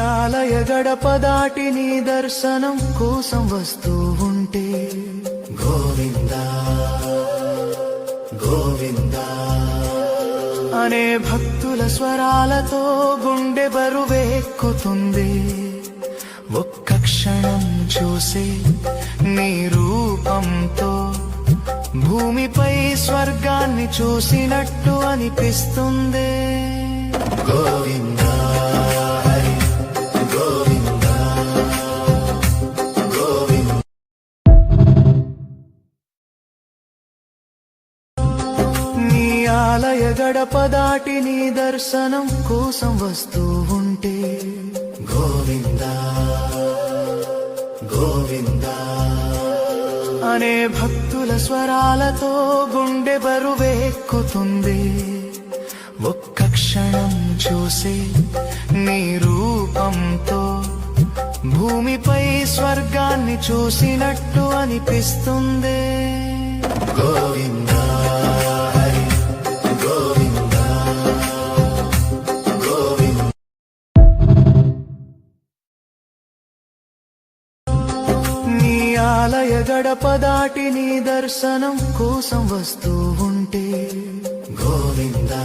ఆలయ గడప దాటి నీ దర్శనం కోసం వస్తూ ఉంటే గోవిందా గోవిందా అనే భక్తుల స్వరాలతో గుండె బరువెక్కుతుంది. ఒక్క క్షణం చూసే నీ రూపంతో భూమిపై స్వర్గాన్ని చూసినట్టు అనిపిస్తుంది. గోవిందా హరి గోవిందా గోవిందా. నీ ఆలయ గడప దాటి నీ దర్శనం కోసం వస్తూ ఉంటే గోవిందా గోవిందా అనే భక్తుల స్వరాలతో గుండె బరువెక్కుతుంది. ఒక్క క్షణం చూసే నీ రూపంతో భూమిపై స్వర్గాన్ని చూసినట్టు అనిపిస్తుంది. గోవిందా హరి గోవిందా గోవిందా. నీ ఆలయ గడప దాటి నీ దర్శనం కోసం వస్తూ ఉంటే గోవిందా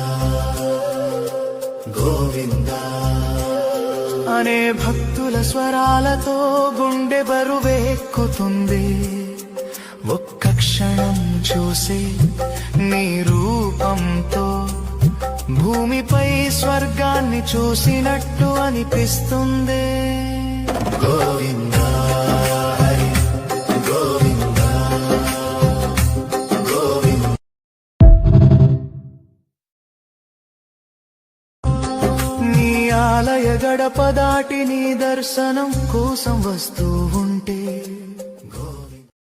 గోవిందా అనే భక్తుల స్వరాలతో గుండె బరువెక్కుతుంది. ఒక్క క్షణం చూసే నీ రూపంతో భూమిపై స్వర్గాన్ని చూసినట్టు అనిపిస్తుంది. గోవిందా హరి గోవిందా గోవిందా. నీ ఆలయ గడప దాటి నీ దర్శనం కోసం వస్తూ